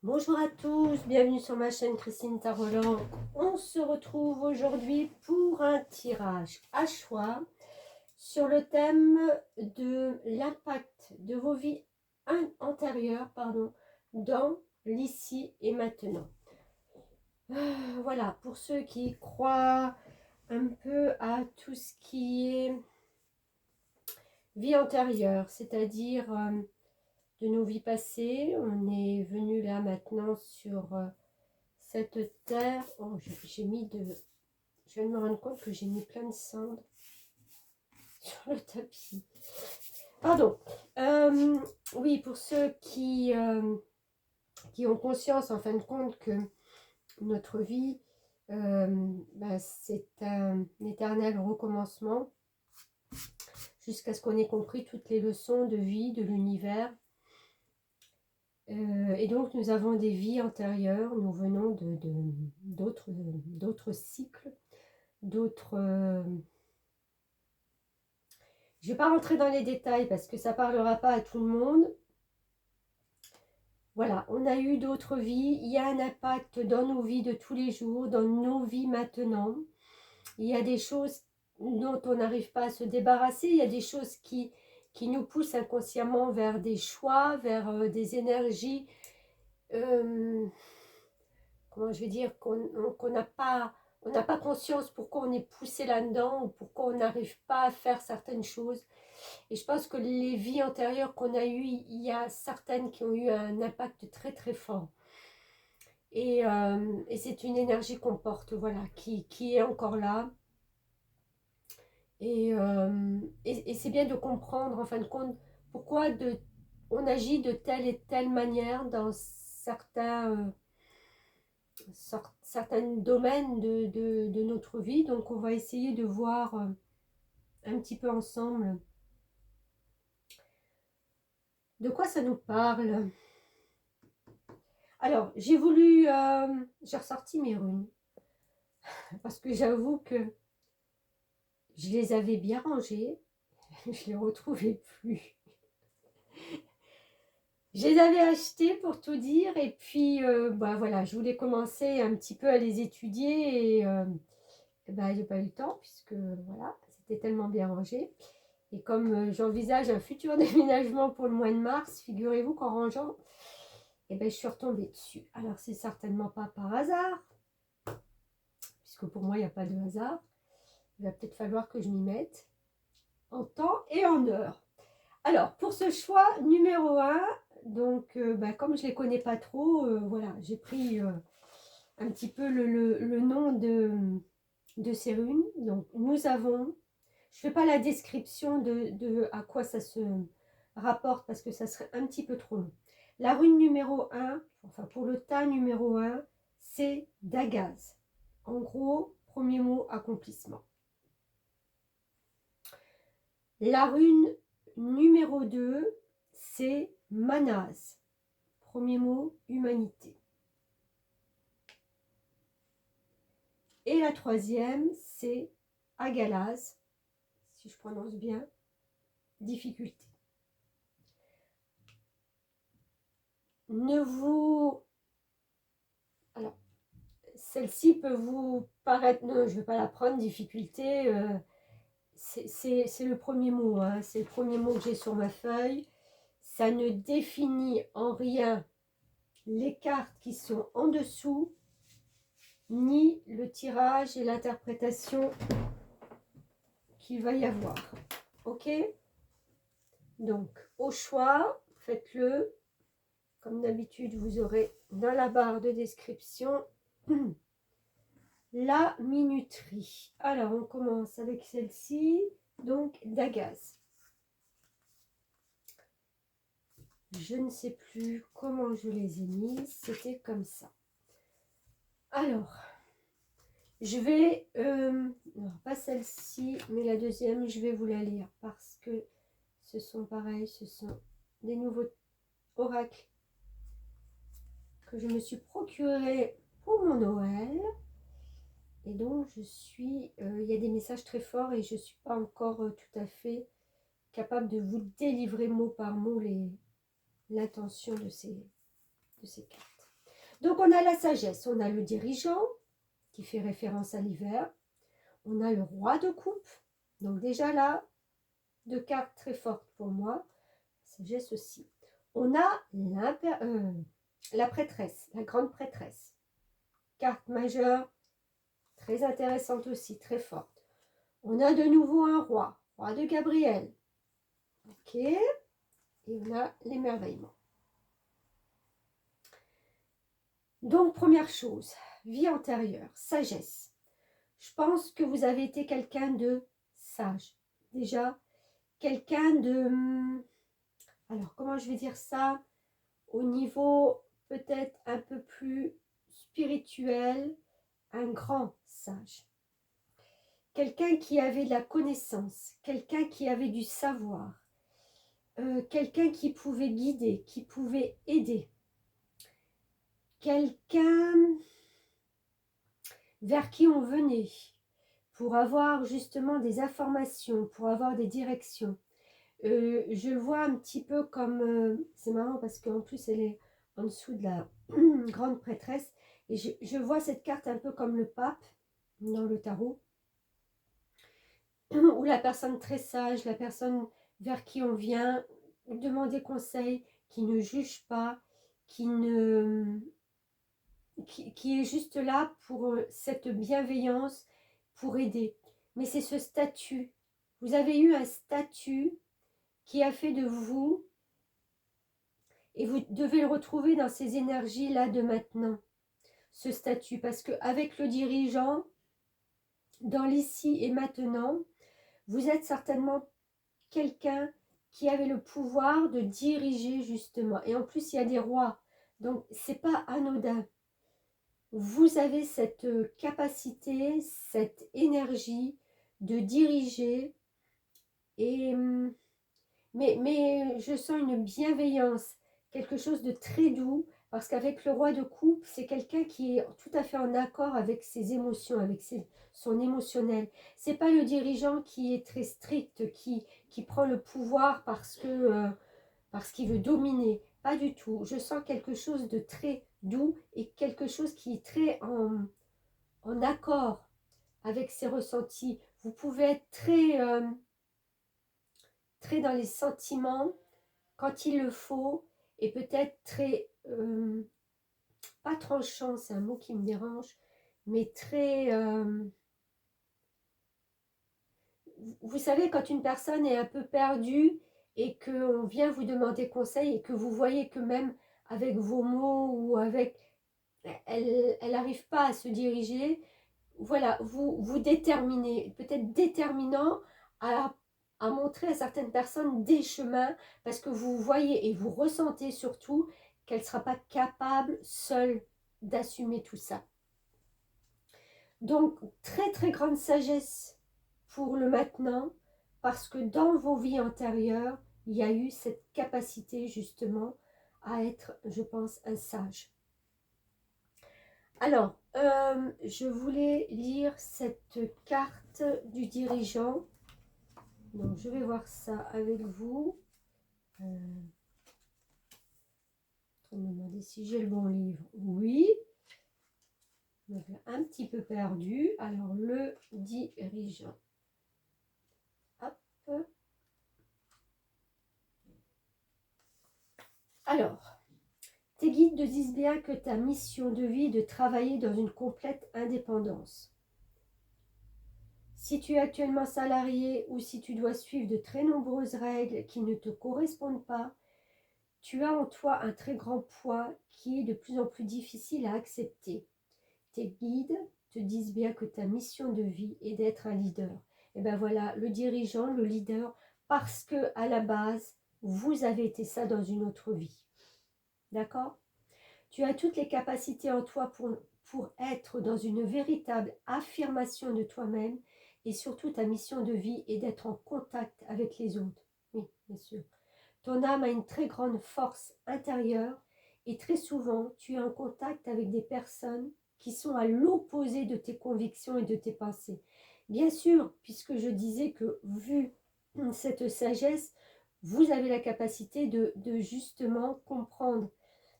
Bonjour à tous, bienvenue sur ma chaîne Christine Tarolan. On se retrouve aujourd'hui pour un tirage à choix sur le thème de l'impact de vos vies antérieures dans l'ici et maintenant. Voilà, pour ceux qui croient un peu à tout ce qui est vie antérieure, c'est-à-dire de nos vies passées. On est venu là maintenant sur cette terre. Oh, j'ai mis de... Je viens de me rendre compte que j'ai mis plein de cendres sur le tapis. Pardon. Oui, pour ceux qui ont conscience en fin de compte que notre vie, c'est un éternel recommencement jusqu'à ce qu'on ait compris toutes les leçons de vie, de l'univers. Et donc nous avons des vies antérieures, nous venons d'autres cycles, d'autres... Je ne vais pas rentrer dans les détails parce que ça ne parlera pas à tout le monde. Voilà, on a eu d'autres vies, il y a un impact dans nos vies de tous les jours, dans nos vies maintenant. Il y a des choses dont on n'arrive pas à se débarrasser, il y a des choses qui nous poussent inconsciemment vers des choix, vers des énergies, comment je vais dire, qu'on n'a pas... On n'a pas conscience pourquoi on est poussé là-dedans ou pourquoi on n'arrive pas à faire certaines choses. Et je pense que les vies antérieures qu'on a eues, il y a certaines qui ont eu un impact très très fort. Et c'est une énergie qu'on porte, voilà, qui est encore là. Et c'est bien de comprendre, en fin de compte, pourquoi on agit de telle et telle manière dans certains domaines de notre vie. Donc on va essayer de voir un petit peu ensemble de quoi ça nous parle. Alors, j'ai ressorti mes runes, parce que j'avoue que je les avais bien rangées, je les retrouvais plus. Je les avais achetées pour tout dire, et puis voilà, je voulais commencer un petit peu à les étudier, et j'ai pas eu le temps, puisque voilà, c'était tellement bien rangé. Et comme j'envisage un futur déménagement pour le mois de mars, figurez-vous qu'en rangeant, je suis retombée dessus. Alors, c'est certainement pas par hasard, puisque pour moi, il n'y a pas de hasard. Il va peut-être falloir que je m'y mette en temps et en heure. Alors, pour ce choix numéro 1, donc, comme je ne les connais pas trop, voilà, j'ai pris un petit peu le nom de ces runes. Donc, nous avons, je ne fais pas la description de à quoi ça se rapporte, parce que ça serait un petit peu trop long. La rune numéro 1, enfin pour le tas numéro 1, c'est Dagaz. En gros, premier mot, accomplissement. La rune numéro 2, c'est Manaz. Premier mot, humanité. Et la troisième, c'est Agalaz, si je prononce bien, difficulté. Alors, celle-ci peut vous paraître... Non, je ne vais pas la prendre, difficulté. C'est le premier mot, hein, c'est le premier mot que j'ai sur ma feuille. Ça ne définit en rien les cartes qui sont en dessous, ni le tirage et l'interprétation qu'il va y avoir. Ok? Donc, au choix, faites-le. Comme d'habitude, vous aurez dans la barre de description la minuterie. Alors, on commence avec celle-ci, donc Dagaz. Je ne sais plus comment je les ai mises, c'était comme ça. Alors, je vais, non, pas celle-ci, mais la deuxième, je vais vous la lire parce que ce sont pareils, ce sont des nouveaux oracles que je me suis procuré pour mon Noël. Et donc, il y a des messages très forts et je ne suis pas encore tout à fait capable de vous délivrer mot par mot l'intention de ces cartes. Donc, on a la sagesse, on a le dirigeant, qui fait référence à l'hiver. On a le roi de coupe. Donc, déjà là, deux cartes très fortes pour moi. Sagesse aussi. On a la prêtresse, la grande prêtresse. Carte majeure, très intéressante aussi, très forte. On a de nouveau un roi, roi de Gabriel. Ok. Et on a l'émerveillement. Donc, première chose, vie antérieure, sagesse. Je pense que vous avez été quelqu'un de sage. Déjà, quelqu'un de... Alors, comment je vais dire ça? Au niveau peut-être un peu plus spirituel, un grand sage. Quelqu'un qui avait de la connaissance, quelqu'un qui avait du savoir, quelqu'un qui pouvait guider, qui pouvait aider. Quelqu'un vers qui on venait pour avoir justement des informations, pour avoir des directions. Je le vois un petit peu comme, c'est marrant parce qu'en plus elle est en dessous de la grande prêtresse, et je vois cette carte un peu comme le pape dans le tarot, ou la personne très sage, la personne vers qui on vient demander conseil, qui ne juge pas, qui est juste là pour cette bienveillance, pour aider. Mais c'est ce statut. Vous avez eu un statut qui a fait de vous, et vous devez le retrouver dans ces énergies-là de maintenant, ce statut. Parce qu'avec le dirigeant, dans l'ici et maintenant, vous êtes certainement quelqu'un qui avait le pouvoir de diriger justement. Et en plus, il y a des rois. Donc, c'est pas anodin. Vous avez cette capacité, cette énergie de diriger. Et, mais je sens une bienveillance, quelque chose de très doux. Parce qu'avec le roi de coupe, c'est quelqu'un qui est tout à fait en accord avec ses émotions, avec son émotionnel. C'est pas le dirigeant qui est très strict, qui prend le pouvoir parce qu'il veut dominer. Pas du tout. Je sens quelque chose de très doux et quelque chose qui est très en accord avec ses ressentis. Vous pouvez être très dans les sentiments quand il le faut, et peut-être très... pas tranchant, c'est un mot qui me dérange, mais très... vous savez, quand une personne est un peu perdue et qu'on vient vous demander conseil et que vous voyez que même avec vos mots ou avec... Elle n'arrive pas à se diriger, voilà, vous déterminez, peut-être déterminant à montrer à certaines personnes des chemins, parce que vous voyez et vous ressentez surtout qu'elle ne sera pas capable seule d'assumer tout ça. Donc, très très grande sagesse pour le maintenant, parce que dans vos vies antérieures, il y a eu cette capacité justement à être, je pense, un sage. Alors, je voulais lire cette carte du dirigeant. Donc, je vais voir ça avec vous. Je me demander si j'ai le bon livre. Oui. Je me un petit peu perdu. Alors, le dirigeant. Hop. Alors, tes guides te disent bien que ta mission de vie est de travailler dans une complète indépendance. Si tu es actuellement salarié ou si tu dois suivre de très nombreuses règles qui ne te correspondent pas, tu as en toi un très grand poids qui est de plus en plus difficile à accepter. Tes guides te disent bien que ta mission de vie est d'être un leader. Et bien voilà, le dirigeant, le leader, parce que à la base, vous avez été ça dans une autre vie. D'accord ? Tu as toutes les capacités en toi pour être dans une véritable affirmation de toi-même, et surtout ta mission de vie est d'être en contact avec les autres. Oui, bien sûr. Ton âme a une très grande force intérieure et très souvent, tu es en contact avec des personnes qui sont à l'opposé de tes convictions et de tes pensées. Bien sûr, puisque je disais que vu cette sagesse, vous avez la capacité de justement comprendre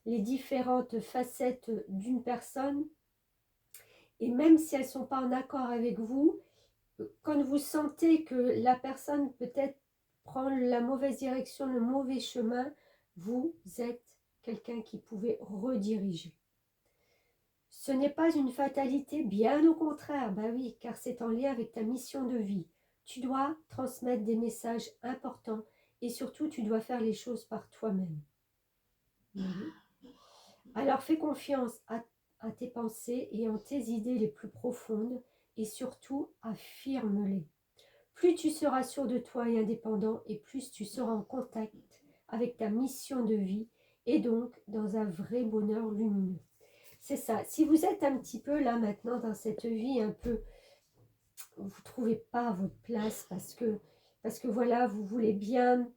les différentes facettes d'une personne. Et même si elles ne sont pas en accord avec vous, quand vous sentez que la personne peut-être prend la mauvaise direction, le mauvais chemin, vous êtes quelqu'un qui pouvait rediriger. Ce n'est pas une fatalité, bien au contraire, bah oui, car c'est en lien avec ta mission de vie. Tu dois transmettre des messages importants et surtout tu dois faire les choses par toi-même. Alors fais confiance à tes pensées et en tes idées les plus profondes et surtout affirme-les. Plus tu seras sûr de toi et indépendant et plus tu seras en contact avec ta mission de vie et donc dans un vrai bonheur lumineux. C'est ça. Si vous êtes un petit peu là maintenant dans cette vie un peu, vous ne trouvez pas votre place parce que voilà, vous voulez bien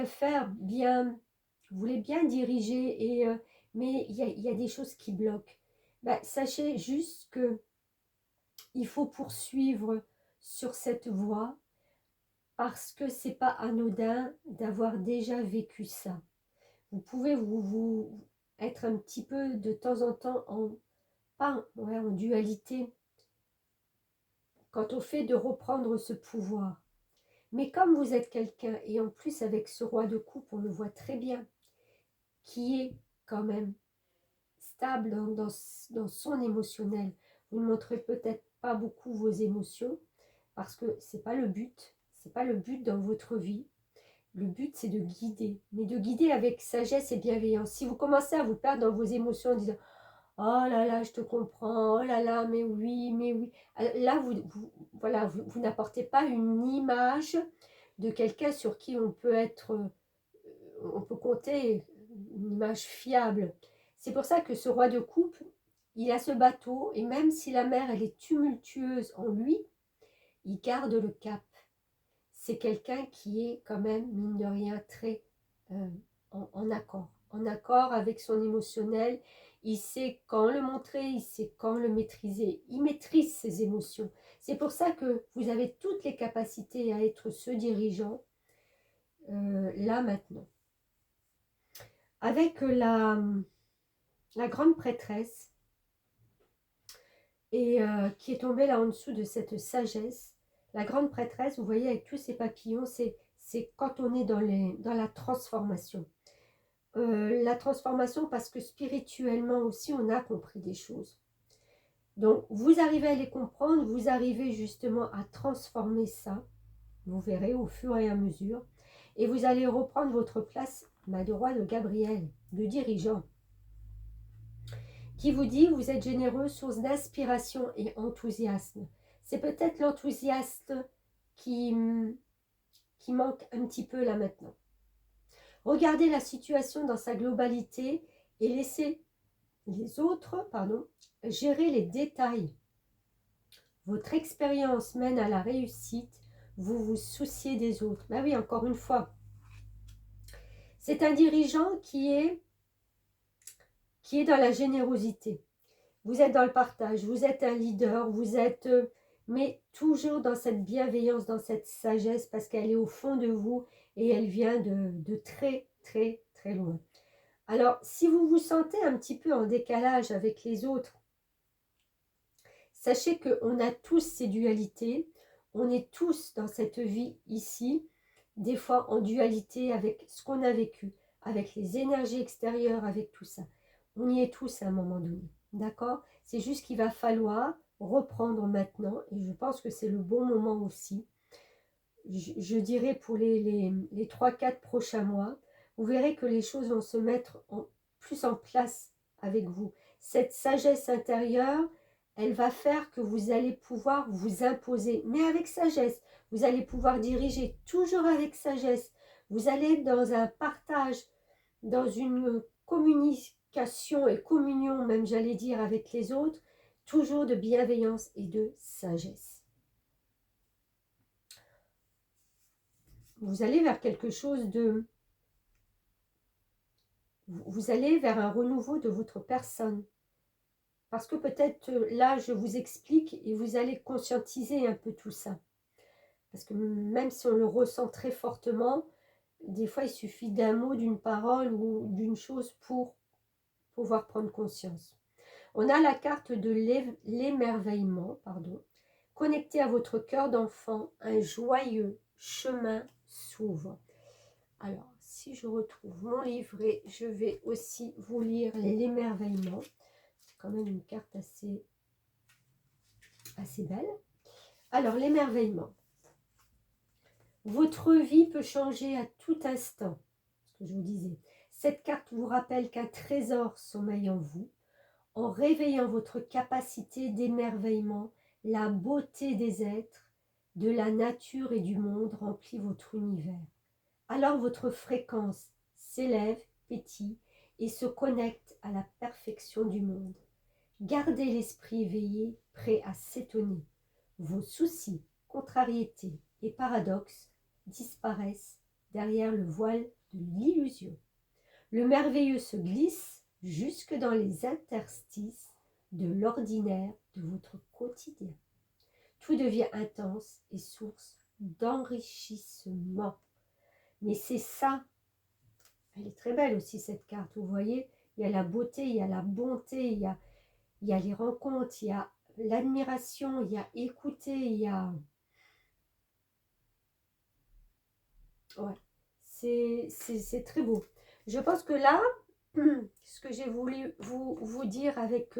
faire, vous voulez bien diriger, mais il y a des choses qui bloquent. Bah, sachez juste que il faut poursuivre sur cette voie parce que c'est pas anodin d'avoir déjà vécu ça. Vous pouvez vous être un petit peu de temps en temps en dualité quant au fait de reprendre ce pouvoir. Mais comme vous êtes quelqu'un, et en plus avec ce roi de coupe, on le voit très bien, qui est quand même stable dans son émotionnel. Vous ne montrez peut-être pas beaucoup vos émotions, parce que ce n'est pas le but. Ce n'est pas le but dans votre vie. Le but, c'est de guider, mais de guider avec sagesse et bienveillance. Si vous commencez à vous perdre dans vos émotions en disant « Oh là là, je te comprends, oh là là, mais oui, mais oui », là, voilà, vous n'apportez pas une image de quelqu'un sur qui on peut compter, une image fiable. C'est pour ça que ce roi de coupe, il a ce bateau, et même si la mer, elle est tumultueuse en lui, il garde le cap. C'est quelqu'un qui est quand même, mine de rien, très en accord avec son émotionnel. Il sait quand le montrer, il sait quand le maîtriser. Il maîtrise ses émotions. C'est pour ça que vous avez toutes les capacités à être ce dirigeant, là maintenant. Avec la grande prêtresse, et qui est tombée là en dessous de cette sagesse, la grande prêtresse, vous voyez, avec tous ces papillons, c'est quand on est dans la transformation. La transformation parce que spirituellement aussi, on a compris des choses. Donc, vous arrivez à les comprendre, vous arrivez justement à transformer ça, vous verrez au fur et à mesure, et vous allez reprendre votre place de roi de Gabriel, de dirigeant, qui vous dit, vous êtes généreux, source d'inspiration et enthousiasme. C'est peut-être l'enthousiasme qui manque un petit peu là maintenant. Regardez la situation dans sa globalité et laissez les autres gérer les détails. Votre expérience mène à la réussite, vous vous souciez des autres. Ben oui, encore une fois, c'est un dirigeant qui est dans la générosité. Vous êtes dans le partage, vous êtes un leader, vous êtes, mais toujours dans cette bienveillance, dans cette sagesse, parce qu'elle est au fond de vous et elle vient de très, très, très loin. Alors, si vous vous sentez un petit peu en décalage avec les autres, sachez qu'on a tous ces dualités, on est tous dans cette vie ici, des fois en dualité avec ce qu'on a vécu, avec les énergies extérieures, avec tout ça. On y est tous à un moment donné, d'accord? C'est juste qu'il va falloir reprendre maintenant, et je pense que c'est le bon moment aussi. Je dirais pour les 3-4 prochains mois, vous verrez que les choses vont se mettre plus en place avec vous. Cette sagesse intérieure, elle va faire que vous allez pouvoir vous imposer, mais avec sagesse. Vous allez pouvoir diriger toujours avec sagesse. Vous allez être dans un partage, dans une communication et communion, même j'allais dire, avec les autres, toujours de bienveillance et de sagesse. Vous allez vers quelque chose de... Vous allez vers un renouveau de votre personne. Parce que peut-être là, je vous explique et vous allez conscientiser un peu tout ça. Parce que même si on le ressent très fortement, des fois, il suffit d'un mot, d'une parole ou d'une chose pour pouvoir prendre conscience. On a la carte de l'émerveillement, pardon. Connecté à votre cœur d'enfant, un joyeux chemin s'ouvre. Alors, si je retrouve mon livret, je vais aussi vous lire l'émerveillement. C'est quand même une carte assez belle. Alors, l'émerveillement. Votre vie peut changer à tout instant, ce que je vous disais. Cette carte vous rappelle qu'un trésor sommeille en vous. En réveillant votre capacité d'émerveillement, la beauté des êtres, de la nature et du monde remplit votre univers. Alors votre fréquence s'élève, pétille et se connecte à la perfection du monde. Gardez l'esprit éveillé, prêt à s'étonner. Vos soucis, contrariétés et paradoxes disparaissent derrière le voile de l'illusion. Le merveilleux se glisse jusque dans les interstices de l'ordinaire de votre quotidien. Tout devient intense et source d'enrichissement. Mais c'est ça, elle est très belle aussi cette carte, vous voyez, il y a la beauté, il y a la bonté, il y a les rencontres, il y a l'admiration, il y a écouter, il y a... Ouais, c'est très beau. Je pense que là, ce que j'ai voulu vous dire avec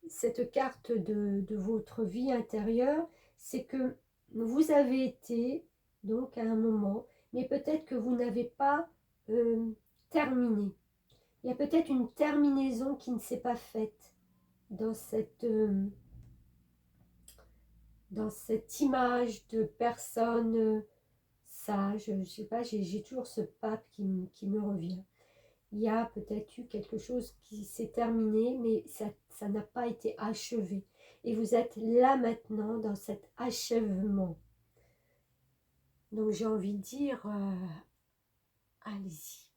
cette carte de votre vie intérieure, c'est que vous avez été, donc à un moment, mais peut-être que vous n'avez pas terminé. Il y a peut-être une terminaison qui ne s'est pas faite dans cette image de personne sage. Je ne sais pas, j'ai toujours ce pape qui me revient. Il y a peut-être eu quelque chose qui s'est terminé, mais ça n'a pas été achevé. Et vous êtes là maintenant dans cet achèvement. Donc j'ai envie de dire, allez-y.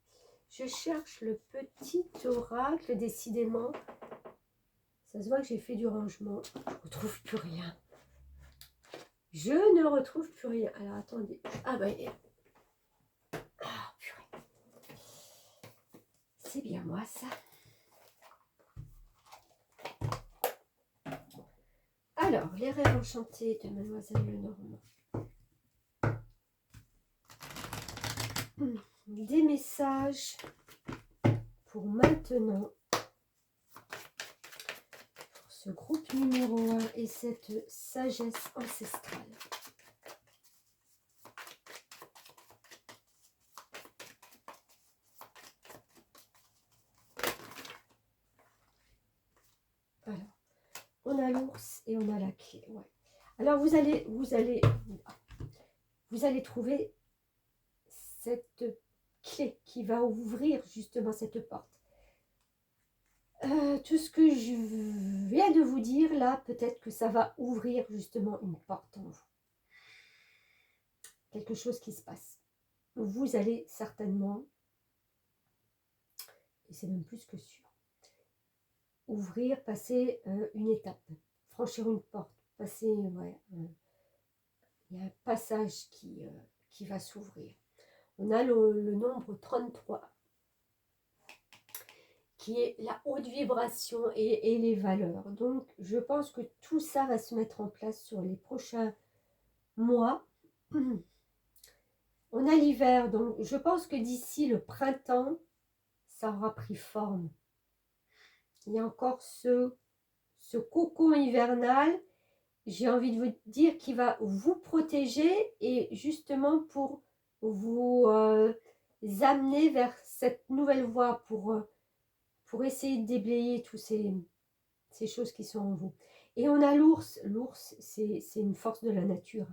Je cherche le petit oracle, décidément. Ça se voit que j'ai fait du rangement. Je ne retrouve plus rien. Je ne retrouve plus rien. Alors attendez. Ah bah, ah, purée. C'est bien moi ça. Alors, les rêves enchantés de Mademoiselle Lenormand. Des messages pour maintenant, pour ce groupe numéro 1 et cette sagesse ancestrale. Alors, on a l'ours et on a la clé. Ouais. Alors, vous allez trouver cette clé qui va ouvrir justement cette porte. Tout ce que je viens de vous dire là, peut-être que ça va ouvrir justement une porte en vous. Quelque chose qui se passe. Vous allez certainement, et c'est même plus que sûr, ouvrir, passer une étape, franchir une porte, passer, ouais, il y a un passage qui va s'ouvrir. On a le nombre 33, qui est la haute vibration et les valeurs. Donc, je pense que tout ça va se mettre en place sur les prochains mois. On a l'hiver, donc je pense que d'ici le printemps, ça aura pris forme. Il y a encore ce cocon hivernal, j'ai envie de vous dire, qui va vous protéger et justement pour vous amener vers cette nouvelle voie, pour essayer de déblayer toutes ces choses qui sont en vous. Et on a l'ours. L'ours, c'est une force de la nature.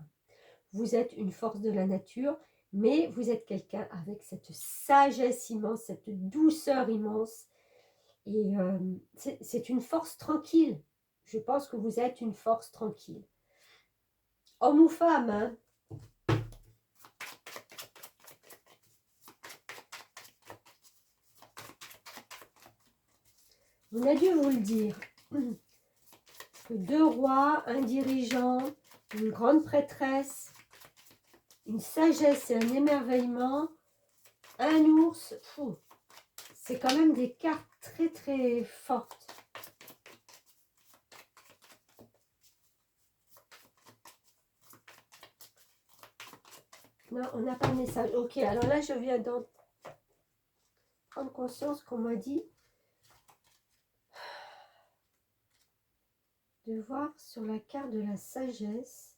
Vous êtes une force de la nature, mais vous êtes quelqu'un avec cette sagesse immense, cette douceur immense. Et c'est une force tranquille. Je pense que vous êtes une force tranquille. Homme ou femme, hein? On a dû vous le dire. Que 2 rois, un dirigeant, une grande prêtresse, une sagesse et un émerveillement un ours. C'est quand même des cartes très très fortes. Non, on n'a pas de message. Ok, alors là, je viens d'en prendre conscience qu'on m'a dit de voir sur la carte de la sagesse.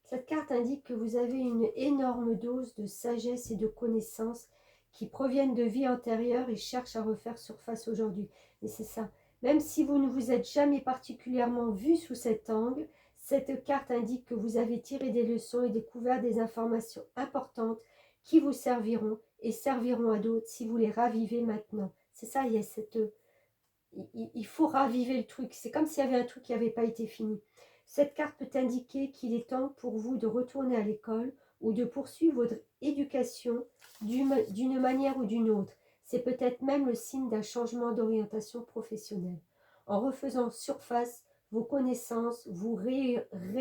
Cette carte indique que vous avez une énorme dose de sagesse et de connaissances qui proviennent de vies antérieures et cherchent à refaire surface aujourd'hui. Et c'est ça. Même si vous ne vous êtes jamais particulièrement vu sous cet angle, cette carte indique que vous avez tiré des leçons et découvert des informations importantes qui vous serviront et serviront à d'autres si vous les ravivez maintenant. C'est ça, il y a cette... Il faut raviver le truc. C'est comme s'il y avait un truc qui n'avait pas été fini. Cette carte peut indiquer qu'il est temps pour vous de retourner à l'école ou de poursuivre votre éducation d'une manière ou d'une autre. C'est peut-être même le signe d'un changement d'orientation professionnelle. En refaisant surface, vos connaissances vous réorientent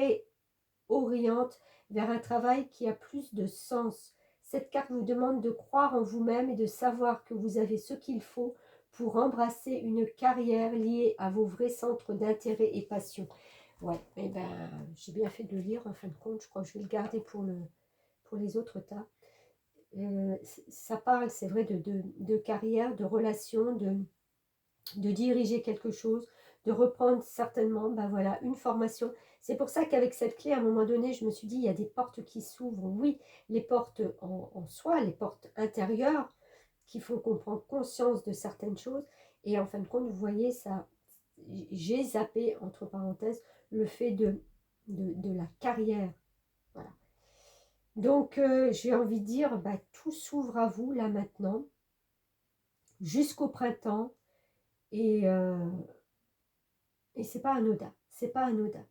vers un travail qui a plus de sens. Cette carte vous demande de croire en vous-même et de savoir que vous avez ce qu'il faut pour embrasser une carrière liée à vos vrais centres d'intérêt et passion. Ouais, eh ben, j'ai bien fait de le lire en fin de compte. Je crois que je vais le garder pour les autres tas. Ça parle, c'est vrai, de carrière, de relation, de diriger quelque chose, de reprendre certainement ben voilà, une formation. C'est pour ça qu'avec cette clé, à un moment donné, je me suis dit, il y a des portes qui s'ouvrent. Oui, les portes en soi, les portes intérieures, qu'il faut qu'on prenne conscience de certaines choses. Et en fin de compte, vous voyez, ça, j'ai zappé, entre parenthèses, le fait de la carrière. Voilà. Donc, j'ai envie de dire, bah, tout s'ouvre à vous, là, maintenant, jusqu'au printemps. Et c'est pas anodin. C'est pas anodin.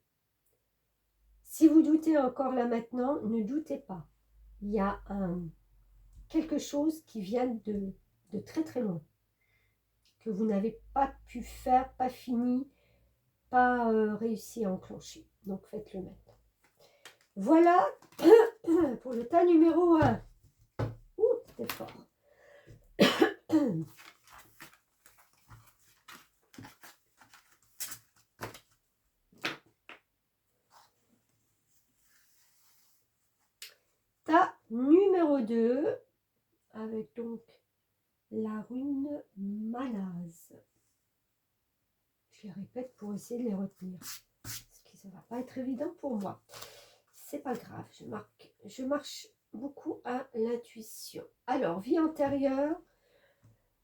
Si vous doutez encore là maintenant, ne doutez pas. Il y a quelque chose qui vient de très très loin. Que vous n'avez pas pu faire, pas fini, pas réussi à enclencher. Donc faites-le maintenant. Voilà pour le tas numéro 1. Ouh, c'était fort. Tas numéro 2, avec donc la rune Malaz. Je les répète pour essayer de les retenir. Parce que ça ne va pas être évident pour moi. C'est pas grave, je marche beaucoup à l'intuition. Alors, vie antérieure,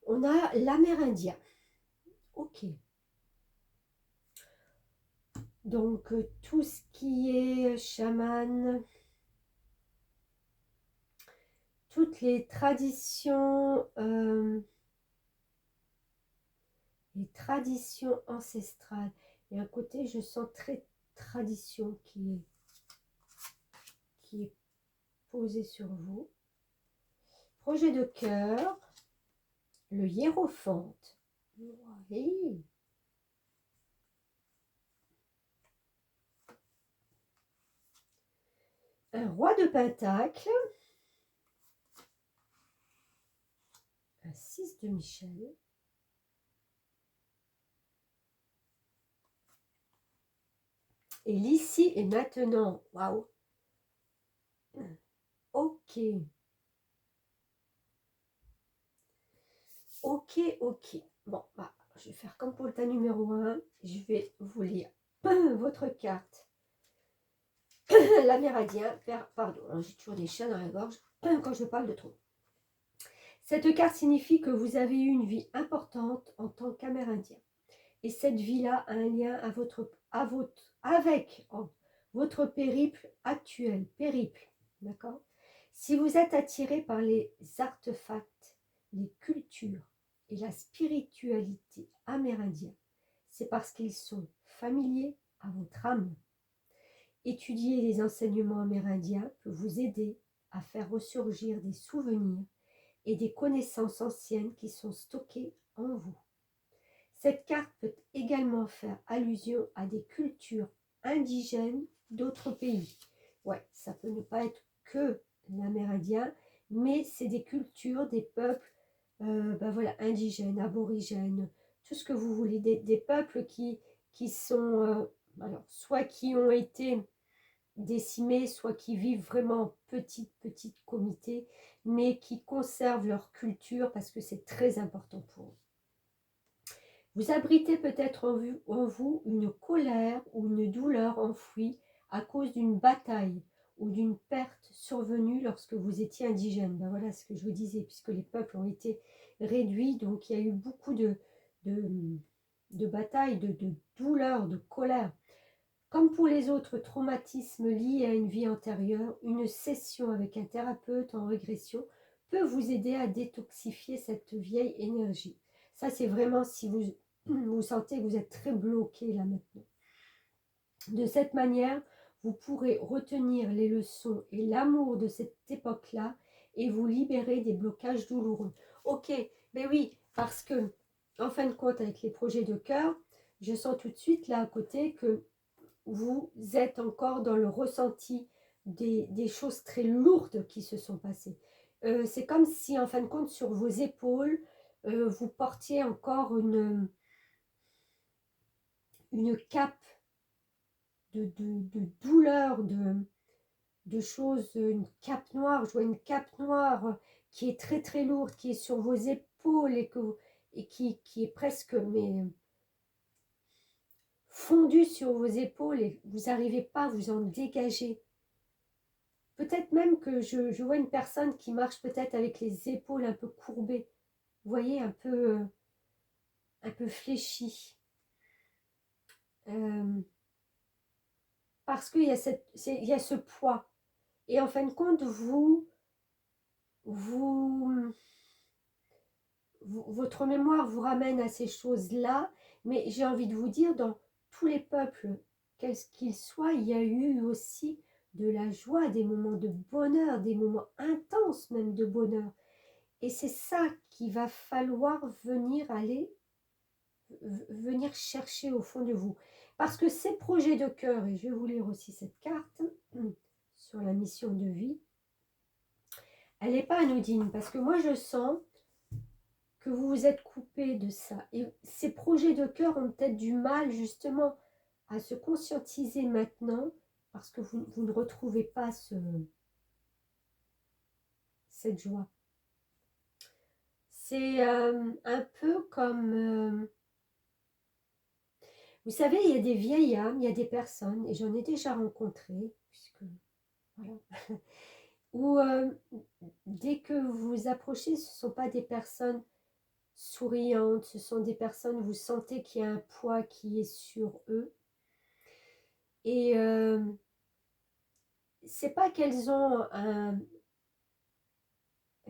on a l'Amérindien. Ok. Donc, tout ce qui est chaman, toutes les traditions ancestrales. Et un côté, je sens très tradition qui est posé sur vous. Projet de cœur, le hiérophante. Oui. Un roi de pentacle, un 6 de Michel, et l'ici et maintenant. Waouh. Ok. Ok, ok. Bon, bah, je vais faire comme pour le tas numéro 1. Je vais vous lire votre carte. L'Amérindien, pardon, j'ai toujours des chats dans la gorge quand je parle de trop. Cette carte signifie que vous avez eu une vie importante en tant qu'Amérindien. Et cette vie-là a un lien avec votre périple actuel. Périple, d'accord? Si vous êtes attiré par les artefacts, les cultures et la spiritualité amérindienne, c'est parce qu'ils sont familiers à votre âme. Étudier les enseignements amérindiens peut vous aider à faire ressurgir des souvenirs et des connaissances anciennes qui sont stockées en vous. Cette carte peut également faire allusion à des cultures indigènes d'autres pays. Ouais, ça peut ne pas être que l'amérindien, mais c'est des cultures, des peuples, ben voilà, indigènes, aborigènes, tout ce que vous voulez, des peuples qui sont, alors, soit qui ont été décimés, soit qui vivent vraiment en petite comité, mais qui conservent leur culture parce que c'est très important pour eux. Vous abritez peut-être en vous une colère ou une douleur enfouie à cause d'une bataille ou d'une perte survenue lorsque vous étiez indigène. Ben voilà ce que je vous disais, puisque les peuples ont été réduits, donc il y a eu beaucoup de, de batailles, de douleurs, de colère. Comme pour les autres traumatismes liés à une vie antérieure, une session avec un thérapeute en régression peut vous aider à détoxifier cette vieille énergie. Ça, c'est vraiment si vous sentez que vous êtes très bloqué là maintenant. De cette manière, vous pourrez retenir les leçons et l'amour de cette époque-là et vous libérer des blocages douloureux. Ok, mais oui, parce que, en fin de compte, avec les projets de cœur, je sens tout de suite là à côté que vous êtes encore dans le ressenti des choses très lourdes qui se sont passées. C'est comme si, en fin de compte, sur vos épaules, vous portiez encore une cape de douleur, de choses, une cape noire. Je vois une cape noire qui est très très lourde, qui est sur vos épaules et qui est presque fondue sur vos épaules et vous n'arrivez pas à vous en dégager. Peut-être même que je vois une personne qui marche peut-être avec les épaules un peu courbées, vous voyez, un peu fléchies. Parce qu'il y a il y a ce poids. Et en fin de compte, votre mémoire vous ramène à ces choses-là, mais j'ai envie de vous dire, dans tous les peuples, quels qu'ils soient, il y a eu aussi de la joie, des moments de bonheur, des moments intenses même de bonheur. Et c'est ça qu'il va falloir venir chercher au fond de vous. Parce que ces projets de cœur, et je vais vous lire aussi cette carte sur la mission de vie, elle n'est pas anodine. Parce que moi, je sens que vous vous êtes coupé de ça. Et ces projets de cœur ont peut-être du mal justement à se conscientiser maintenant parce que vous ne retrouvez pas cette joie. C'est un peu comme... vous savez, il y a des vieilles âmes, il y a des personnes, et j'en ai déjà rencontré, puisque... Voilà. Où dès que vous vous approchez, ce ne sont pas des personnes souriantes, ce sont des personnes, vous sentez qu'il y a un poids qui est sur eux. Et c'est pas qu'elles ont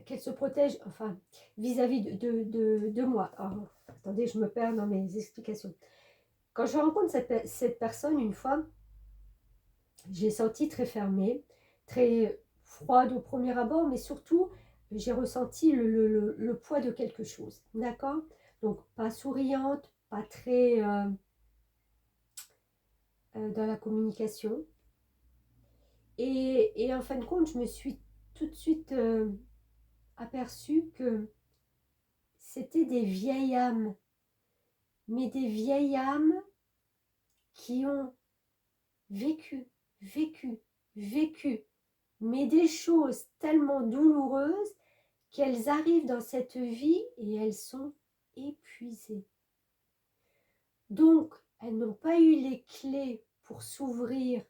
qu'elles se protègent, enfin, vis-à-vis de moi. Alors, attendez, je me perds dans mes explications. Quand je rencontre cette personne une fois, j'ai senti très fermée, très froide au premier abord, mais surtout, j'ai ressenti le poids de quelque chose. D'accord? Donc, pas souriante, pas très dans la communication. Et en fin de compte, je me suis tout de suite aperçue que c'était des vieilles âmes, mais des vieilles âmes qui ont vécu, vécu, vécu, mais des choses tellement douloureuses qu'elles arrivent dans cette vie et elles sont épuisées. Donc, elles n'ont pas eu les clés pour s'ouvrir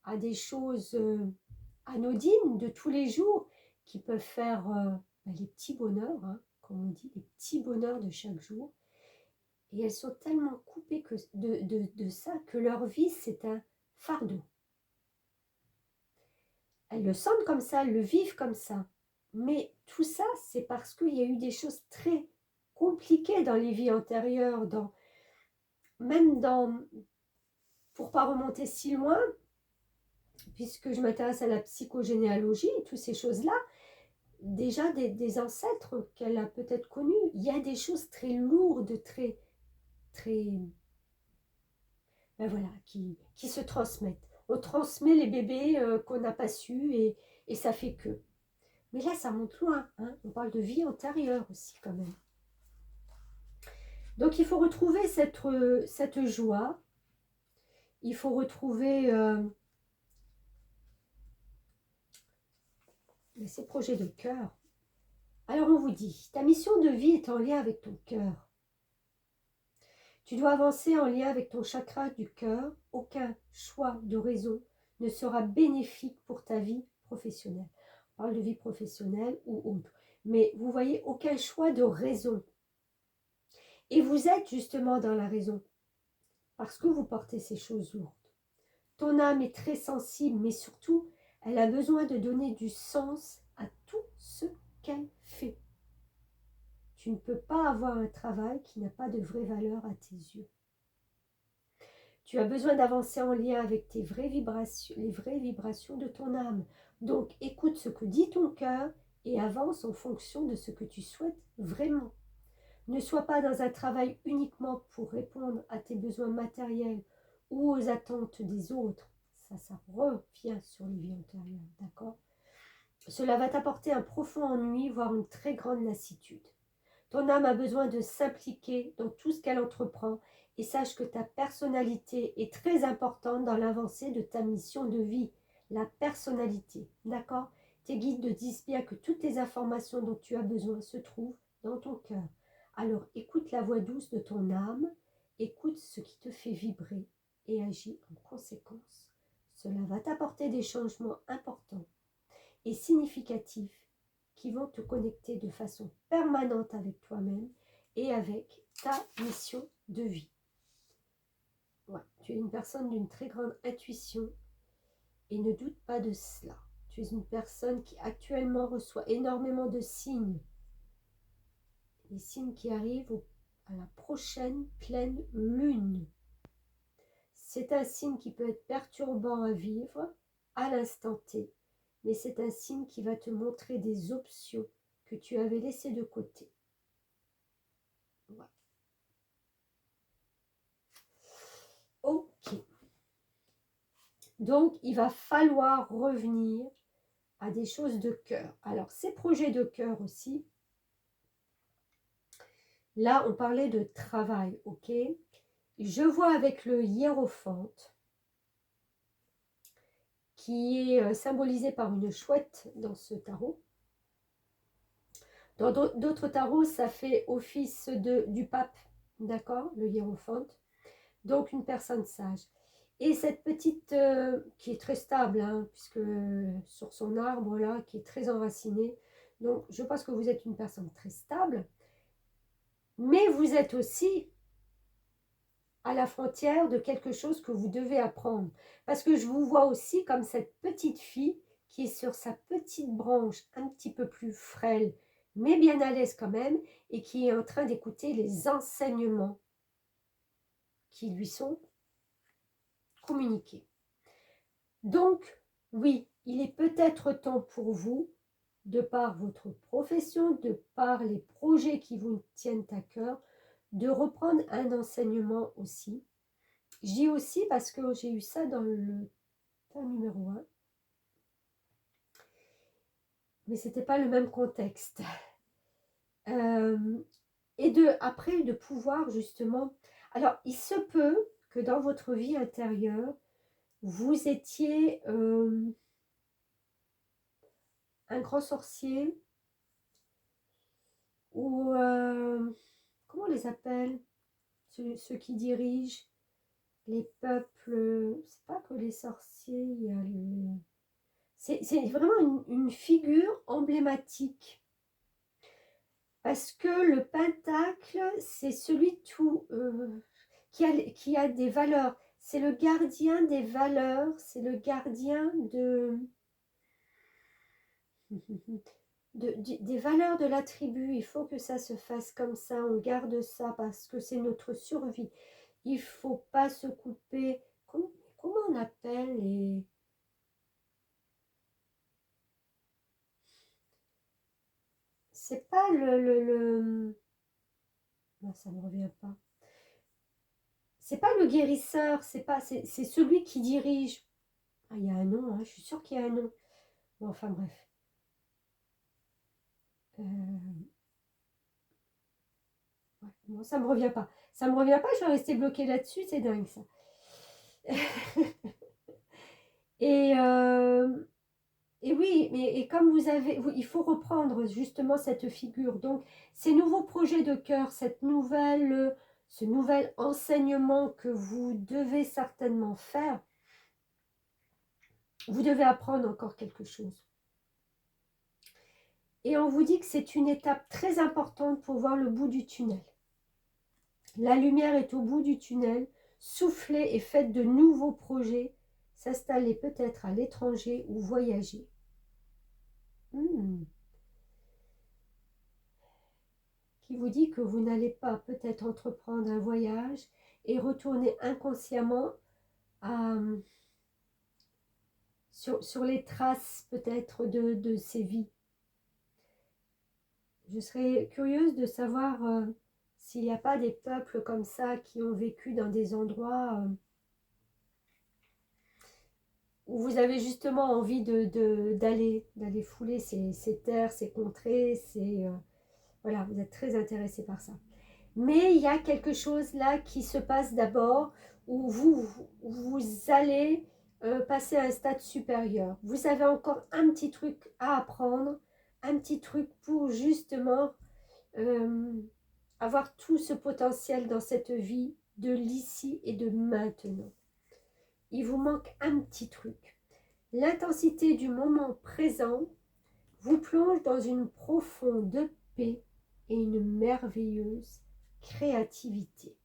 à des choses anodines de tous les jours qui peuvent faire les petits bonheurs, hein, comme on dit, les petits bonheurs de chaque jour. Et elles sont tellement coupées de ça que leur vie, c'est un fardeau. Elles le sentent comme ça, elles le vivent comme ça. Mais tout ça, c'est parce qu'il y a eu des choses très compliquées dans les vies antérieures, même pour ne pas remonter si loin, puisque je m'intéresse à la psychogénéalogie et toutes ces choses-là, déjà des ancêtres qu'elle a peut-être connus, il y a des choses très lourdes, très, ben voilà, qui se transmettent. On transmet les bébés qu'on n'a pas su et ça fait que. Mais là, ça monte loin, hein. On parle de vie antérieure aussi quand même. Donc, il faut retrouver cette joie. Il faut retrouver ces projets de cœur. Alors, on vous dit, ta mission de vie est en lien avec ton cœur. Tu dois avancer en lien avec ton chakra du cœur. Aucun choix de raison ne sera bénéfique pour ta vie professionnelle. On parle de vie professionnelle ou autre. Mais vous voyez, aucun choix de raison. Et vous êtes justement dans la raison. Parce que vous portez ces choses lourdes. Ton âme est très sensible, mais surtout, elle a besoin de donner du sens à tout ce qu'elle fait. Tu ne peux pas avoir un travail qui n'a pas de vraie valeur à tes yeux. Tu as besoin d'avancer en lien avec tes vraies vibrations, les vraies vibrations de ton âme. Donc, écoute ce que dit ton cœur et avance en fonction de ce que tu souhaites vraiment. Ne sois pas dans un travail uniquement pour répondre à tes besoins matériels ou aux attentes des autres. Ça revient sur les vies antérieures, d'accord? Cela va t'apporter un profond ennui, voire une très grande lassitude. Ton âme a besoin de s'impliquer dans tout ce qu'elle entreprend et sache que ta personnalité est très importante dans l'avancée de ta mission de vie. La personnalité, d'accord? Tes guides te disent bien que toutes les informations dont tu as besoin se trouvent dans ton cœur. Alors écoute la voix douce de ton âme, écoute ce qui te fait vibrer et agis en conséquence. Cela va t'apporter des changements importants et significatifs qui vont te connecter de façon permanente avec toi-même et avec ta mission de vie. Ouais, tu es une personne d'une très grande intuition et ne doute pas de cela. Tu es une personne qui actuellement reçoit énormément de signes. Les signes qui arrivent à la prochaine pleine lune. C'est un signe qui peut être perturbant à vivre à l'instant T, mais c'est un signe qui va te montrer des options que tu avais laissées de côté. Voilà. Ok. Donc, il va falloir revenir à des choses de cœur. Alors, ces projets de cœur aussi, là, on parlait de travail, ok? Je vois avec le hiérophante, qui est symbolisé par une chouette dans ce tarot. Dans d'autres tarots, ça fait office du pape, d'accord, le hiérophante. Donc, une personne sage. Et cette petite, qui est très stable, hein, puisque sur son arbre, là, qui est très enracinée. Donc, je pense que vous êtes une personne très stable. Mais vous êtes aussi à la frontière de quelque chose que vous devez apprendre. Parce que je vous vois aussi comme cette petite fille qui est sur sa petite branche un petit peu plus frêle, mais bien à l'aise quand même, et qui est en train d'écouter les enseignements qui lui sont communiqués. Donc, oui, il est peut-être temps pour vous, de par votre profession, de par les projets qui vous tiennent à cœur, de reprendre un enseignement aussi. Je dis aussi parce que j'ai eu ça dans le tas numéro 1, mais ce n'était pas le même contexte. Et après, de pouvoir justement... Alors, il se peut que dans votre vie intérieure, vous étiez un grand sorcier ou... comment on les appelle, ceux qui dirigent les peuples? C'est pas que les sorciers, il y a le... C'est vraiment une figure emblématique. Parce que le pentacle, c'est celui tout, qui a des valeurs. C'est le gardien des valeurs, c'est le gardien des valeurs de la tribu. Il faut que ça se fasse comme ça, on garde ça parce que c'est notre survie. Il ne faut pas se couper. Comment on appelle les... C'est pas Non, ça ne me revient pas. C'est pas le guérisseur, c'est celui qui dirige. Ah, il y a un nom, hein, je suis sûre qu'il y a un nom. Bon, enfin bref. Ouais, bon, ça me revient pas. Ça me revient pas, je vais rester bloquée là-dessus, c'est dingue ça. Et, oui, et comme vous avez, il faut reprendre justement cette figure. Donc, ces nouveaux projets de cœur, ce nouvel enseignement que vous devez certainement faire, vous devez apprendre encore quelque chose. Et on vous dit que c'est une étape très importante pour voir le bout du tunnel. La lumière est au bout du tunnel. Soufflez et faites de nouveaux projets. S'installer peut-être à l'étranger ou voyager. Qui vous dit que vous n'allez pas peut-être entreprendre un voyage et retourner inconsciemment sur les traces peut-être de ces vies. Je serais curieuse de savoir s'il n'y a pas des peuples comme ça qui ont vécu dans des endroits où vous avez justement envie d'aller fouler ces terres, ces contrées, voilà, vous êtes très intéressé par ça. Mais il y a quelque chose là qui se passe d'abord où vous allez passer à un stade supérieur. Vous avez encore un petit truc à apprendre, un petit truc pour justement avoir tout ce potentiel dans cette vie de l'ici et de maintenant. Il vous manque un petit truc. L'intensité du moment présent vous plonge dans une profonde paix et une merveilleuse créativité.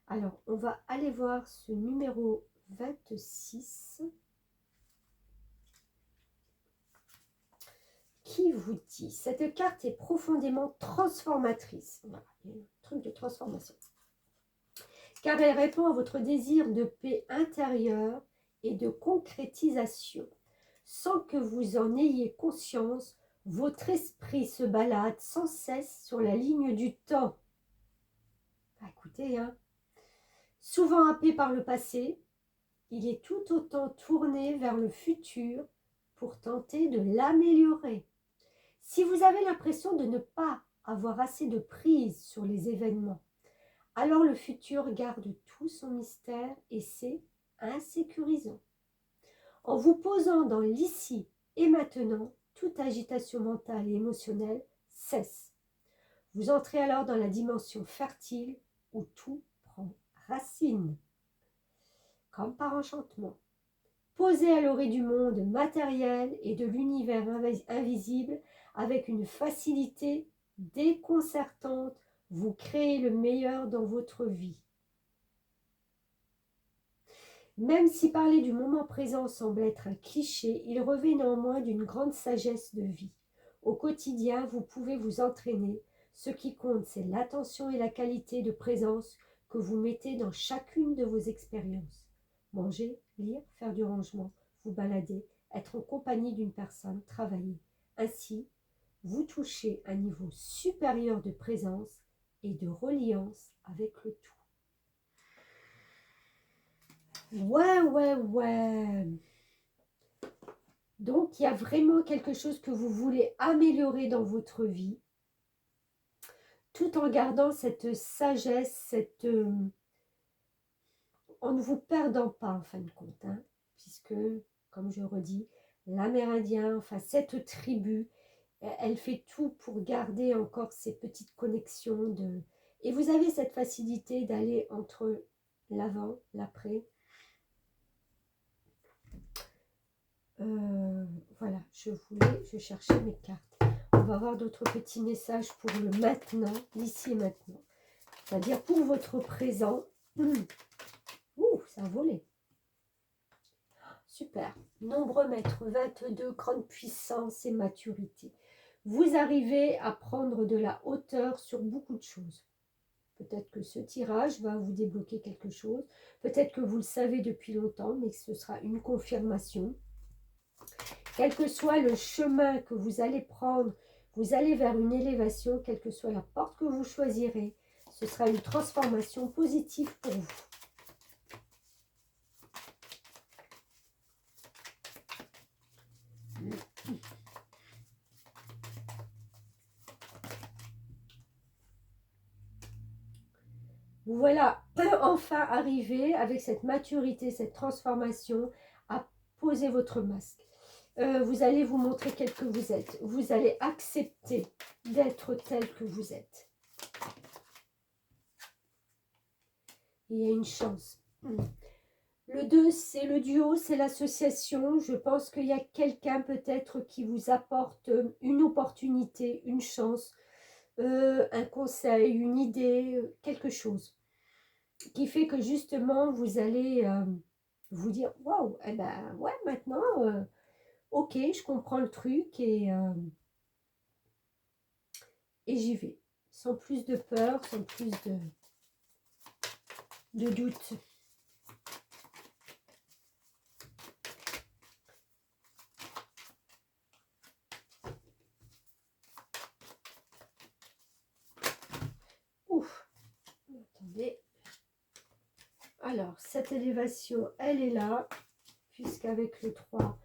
Alors, on va aller voir ce numéro 26 qui vous dit, cette carte est profondément transformatrice. Voilà, il y a un truc de transformation. Car elle répond à votre désir de paix intérieure et de concrétisation. Sans que vous en ayez conscience, votre esprit se balade sans cesse sur la ligne du temps. Écoutez, souvent happé par le passé, il est tout autant tourné vers le futur pour tenter de l'améliorer. Si vous avez l'impression de ne pas avoir assez de prise sur les événements, alors le futur garde tout son mystère et c'est insécurisant. En vous posant dans l'ici et maintenant, toute agitation mentale et émotionnelle cesse. Vous entrez alors dans la dimension fertile où tout prend racine, comme par enchantement. Posé à l'orée du monde matériel et de l'univers invisible, avec une facilité déconcertante, vous créez le meilleur dans votre vie. Même si parler du moment présent semble être un cliché, il revêt néanmoins d'une grande sagesse de vie. Au quotidien, vous pouvez vous entraîner. Ce qui compte, c'est l'attention et la qualité de présence que vous mettez dans chacune de vos expériences. Manger, lire, faire du rangement, vous balader, être en compagnie d'une personne, travailler. Ainsi, vous touchez un niveau supérieur de présence et de reliance avec le tout. Ouais. Donc, il y a vraiment quelque chose que vous voulez améliorer dans votre vie, tout en gardant cette sagesse, en ne vous perdant pas en fin de compte, puisque, comme je redis, l'Amérindien, enfin cette tribu, elle fait tout pour garder encore ces petites connexions et vous avez cette facilité d'aller entre l'avant, l'après. Voilà, je cherchais mes cartes. On va voir d'autres petits messages pour le maintenant, l'ici et maintenant. C'est-à-dire pour votre présent. Ça a volé. Super. Nombreux maîtres, 22, grande puissance et maturité. Vous arrivez à prendre de la hauteur sur beaucoup de choses. Peut-être que ce tirage va vous débloquer quelque chose. Peut-être que vous le savez depuis longtemps, mais ce sera une confirmation. Quel que soit le chemin que vous allez prendre, vous allez vers une élévation, quelle que soit la porte que vous choisirez, ce sera une transformation positive pour vous. voilà, enfin arriver avec cette maturité, cette transformation à poser votre masque. Vous allez vous montrer tel que vous êtes. Vous allez accepter d'être tel que vous êtes. Il y a une chance. Le 2, c'est le duo, c'est l'association. Je pense qu'il y a quelqu'un peut-être qui vous apporte une opportunité, une chance, un conseil, une idée, quelque chose qui fait que justement vous allez vous dire waouh, eh ben ouais, maintenant, ok, je comprends le truc et j'y vais. Sans plus de peur, sans plus de doute. Ouf, attendez. Alors, cette élévation, elle est là, puisqu'avec le 3,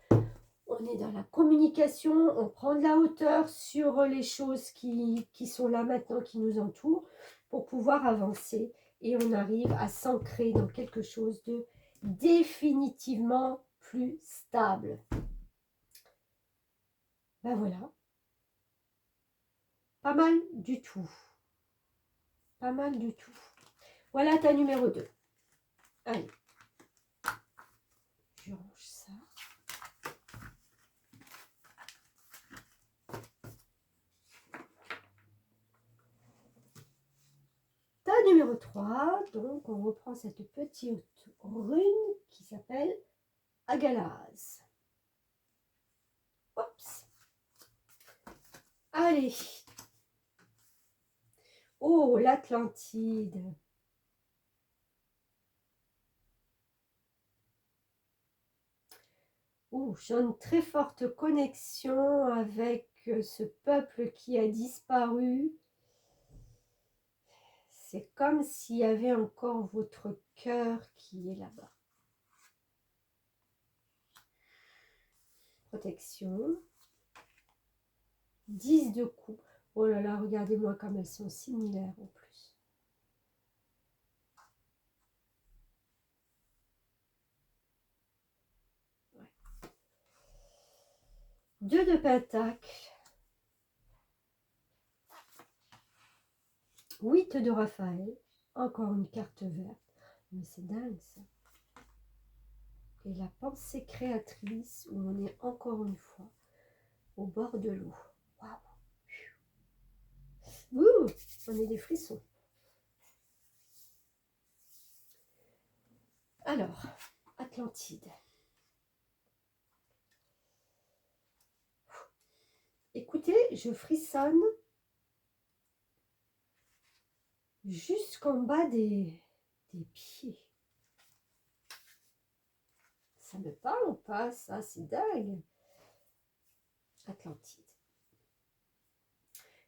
on est dans la communication, on prend de la hauteur sur les choses qui sont là maintenant, qui nous entourent, pour pouvoir avancer. Et on arrive à s'ancrer dans quelque chose de définitivement plus stable. Ben voilà. Pas mal du tout. Pas mal du tout. Voilà ta numéro 2. Allez. Je range ça. Ta numéro 3, donc on reprend cette petite rune qui s'appelle Agalaz. Oups. Allez. Oh, l'Atlantide. Oh, j'ai une très forte connexion avec ce peuple qui a disparu. C'est comme s'il y avait encore votre cœur qui est là-bas. Protection. 10 de coupe. Oh là là, regardez-moi comme elles sont similaires en plus. Ouais. 2 de pentacles. 8 de Raphaël. Encore une carte verte. Mais c'est dingue ça. Et la pensée créatrice où on est encore une fois au bord de l'eau. Waouh! Ouh, on est des frissons. Alors, Atlantide. Écoutez, je frissonne jusqu'en bas des pieds. Ça me parle ou pas, ça? C'est dingue. Atlantide.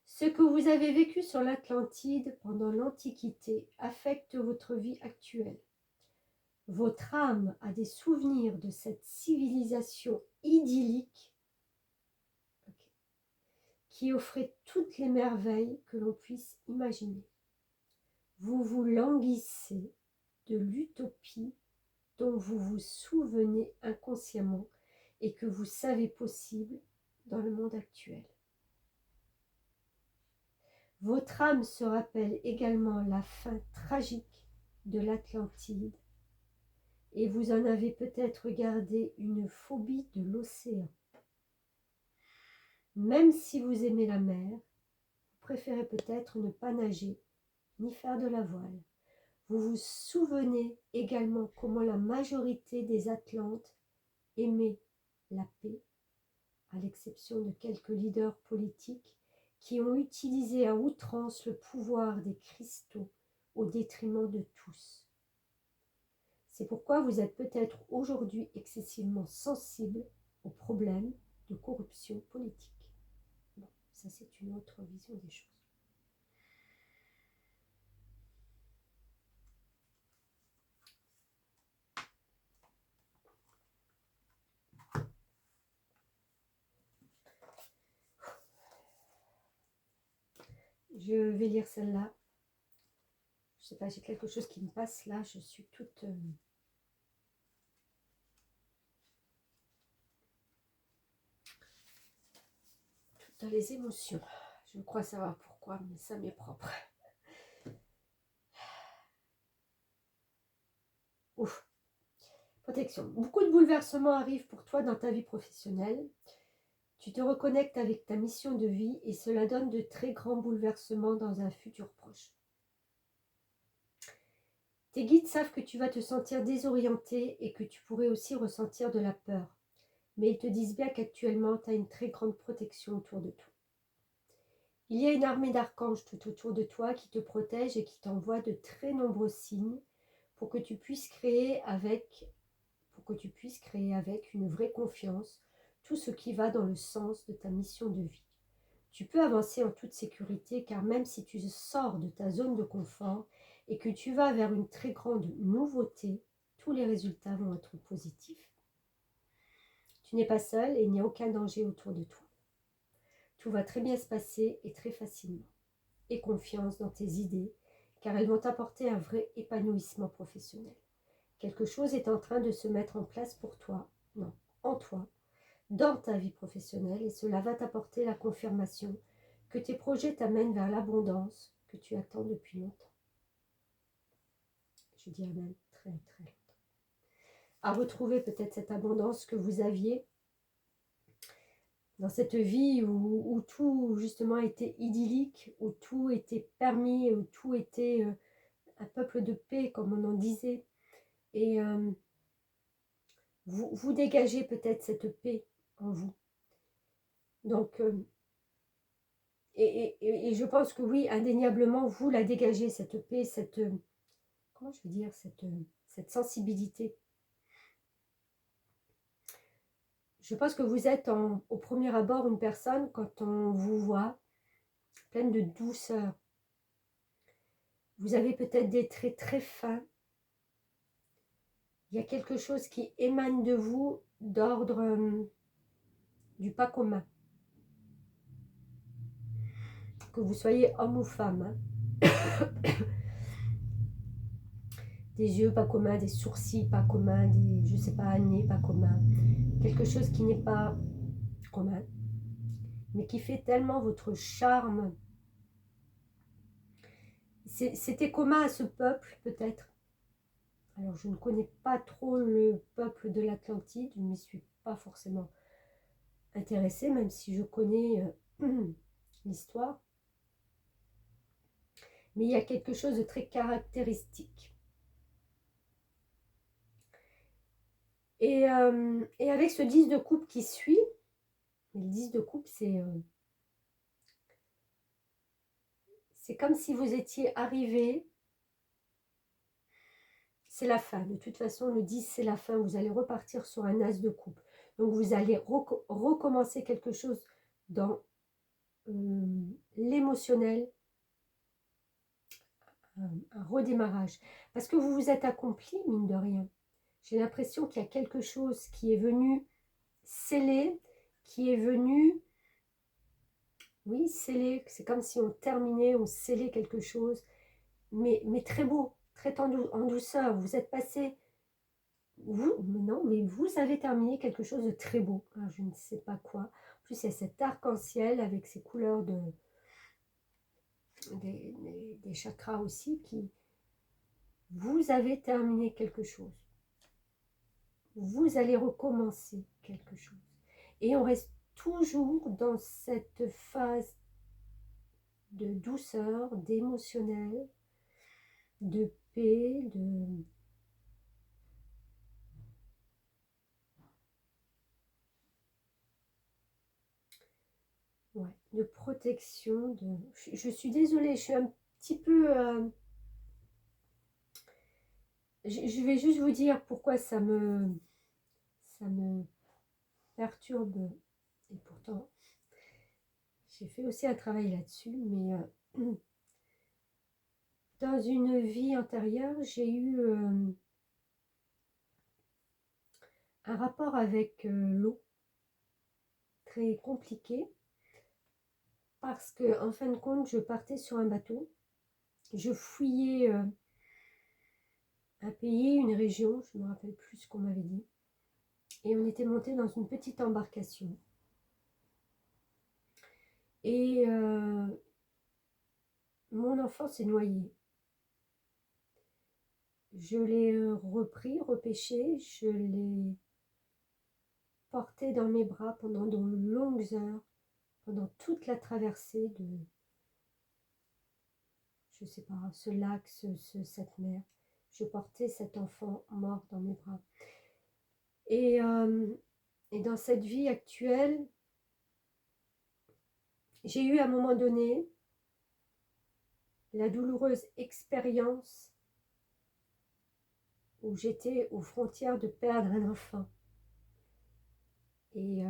Ce que vous avez vécu sur l'Atlantide pendant l'Antiquité affecte votre vie actuelle. Votre âme a des souvenirs de cette civilisation idyllique qui offrait toutes les merveilles que l'on puisse imaginer. Vous vous languissez de l'utopie dont vous vous souvenez inconsciemment et que vous savez possible dans le monde actuel. Votre âme se rappelle également la fin tragique de l'Atlantide et vous en avez peut-être gardé une phobie de l'océan. Même si vous aimez la mer, vous préférez peut-être ne pas nager ni faire de la voile. Vous vous souvenez également comment la majorité des Atlantes aimaient la paix, à l'exception de quelques leaders politiques qui ont utilisé à outrance le pouvoir des cristaux au détriment de tous. C'est pourquoi vous êtes peut-être aujourd'hui excessivement sensible aux problèmes de corruption politique. Bon, ça c'est une autre vision des choses. Je vais lire celle-là. sais pas, j'ai quelque chose qui me passe là, je suis toute dans les émotions. Je crois savoir pourquoi, mais ça m'est propre. Ouf. Protection. Beaucoup de bouleversements arrivent pour toi dans ta vie professionnelle. Tu te reconnectes avec ta mission de vie et cela donne de très grands bouleversements dans un futur proche. Tes guides savent que tu vas te sentir désorienté et que tu pourrais aussi ressentir de la peur. Mais ils te disent bien qu'actuellement, tu as une très grande protection autour de toi. Il y a une armée d'archanges tout autour de toi qui te protège et qui t'envoie de très nombreux signes pour que tu puisses créer avec une vraie confiance tout ce qui va dans le sens de ta mission de vie. Tu peux avancer en toute sécurité car même si tu sors de ta zone de confort et que tu vas vers une très grande nouveauté, tous les résultats vont être positifs. Tu n'es pas seul et il n'y a aucun danger autour de toi. Tout va très bien se passer et très facilement. Aie confiance dans tes idées car elles vont t'apporter un vrai épanouissement professionnel. Quelque chose est en train de se mettre en place pour toi, non, en toi, dans ta vie professionnelle et cela va t'apporter la confirmation que tes projets t'amènent vers l'abondance que tu attends depuis longtemps. Je dirais même très très longtemps. À retrouver peut-être cette abondance que vous aviez dans cette vie où tout justement était idyllique, où tout était permis, où tout était un peuple de paix comme on en disait. Et vous dégagez peut-être cette paix en vous. Donc, et je pense que oui, indéniablement, vous la dégagez, cette paix, cette, comment je veux dire, cette sensibilité. Je pense que vous êtes au premier abord une personne, quand on vous voit, pleine de douceur. Vous avez peut-être des traits très fins. Il y a quelque chose qui émane de vous d'ordre du pas commun. Que vous soyez homme ou femme. Des yeux pas communs, des sourcils pas communs, des, je sais pas, un nez pas commun. Quelque chose qui n'est pas commun, mais qui fait tellement votre charme. C'était commun à ce peuple, peut-être. Alors, je ne connais pas trop le peuple de l'Atlantide, je ne m'y suis pas forcément intéressée, même si je connais l'histoire. Mais il y a quelque chose de très caractéristique. Et avec ce 10 de coupe qui suit, le 10 de coupe, c'est comme si vous étiez arrivé, c'est la fin. De toute façon, le 10, c'est la fin. Vous allez repartir sur un as de coupe. Donc, vous allez recommencer quelque chose dans l'émotionnel, un redémarrage. Parce que vous vous êtes accompli, mine de rien. J'ai l'impression qu'il y a quelque chose qui est venu sceller, qui est venu, oui, sceller. C'est comme si on terminait, on scellait quelque chose, mais très beau, très en douceur. Vous êtes passé, non, mais vous avez terminé quelque chose de très beau. Alors, je ne sais pas quoi. En plus, il y a cet arc-en-ciel avec ses couleurs des chakras aussi qui... Vous avez terminé quelque chose. Vous allez recommencer quelque chose. Et on reste toujours dans cette phase de douceur, d'émotionnel, de paix, de protection. Je suis désolée, je suis un petit peu... je vais juste vous dire pourquoi ça me perturbe. Et pourtant, j'ai fait aussi un travail là-dessus, mais dans une vie antérieure, j'ai eu un rapport avec l'eau très compliqué parce que en fin de compte, je partais sur un bateau je fouillais un pays, une région, je ne me rappelle plus ce qu'on m'avait dit. Et on était monté dans une petite embarcation. Et mon enfant s'est noyé. Je l'ai repris, repêché, je l'ai porté dans mes bras pendant de longues heures, pendant toute la traversée de, je sais pas, ce lac, cette mer. Je portais cet enfant mort dans mes bras. Et dans cette vie actuelle, j'ai eu à un moment donné la douloureuse expérience où j'étais aux frontières de perdre un enfant. Et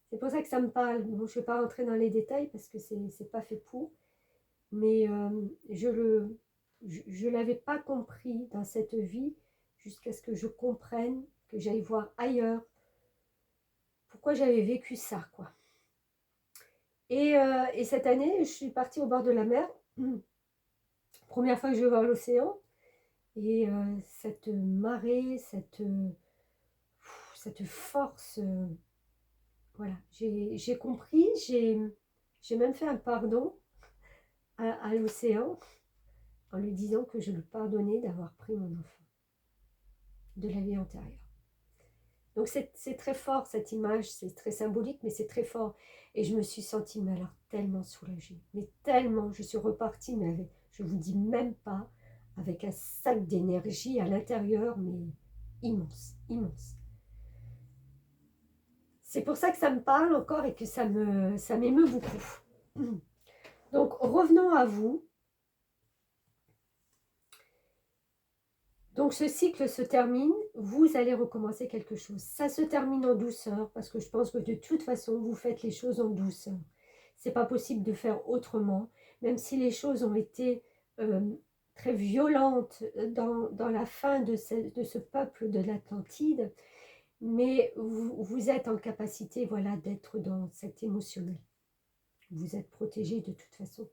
c'est pour ça que ça me parle. Bon, je ne vais pas rentrer dans les détails parce que c'est pas fait pour. Mais je ne l'avais pas compris dans cette vie jusqu'à ce que je comprenne, que j'aille voir ailleurs pourquoi j'avais vécu ça, quoi. Et cette année, je suis partie au bord de la mer. Première fois que je vais voir l'océan. Et cette marée, cette force, voilà, j'ai compris, j'ai même fait un pardon à l'océan en lui disant que je le pardonnais d'avoir pris mon enfant de la vie antérieure. Donc c'est très fort cette image, c'est très symbolique, mais c'est très fort. Et je me suis sentie, mais alors tellement soulagée, mais tellement, je suis repartie, mais avec, je vous dis même pas, avec un sac d'énergie à l'intérieur, mais immense, immense. C'est pour ça que ça me parle encore et que ça m'émeut beaucoup. Donc revenons à vous. Donc ce cycle se termine, vous allez recommencer quelque chose. Ça se termine en douceur parce que je pense que de toute façon, vous faites les choses en douceur. C'est pas possible de faire autrement, même si les choses ont été très violentes dans la fin de ce peuple de l'Atlantide, mais vous êtes en capacité, voilà, d'être dans cet émotionnel. Vous êtes protégés de toute façon.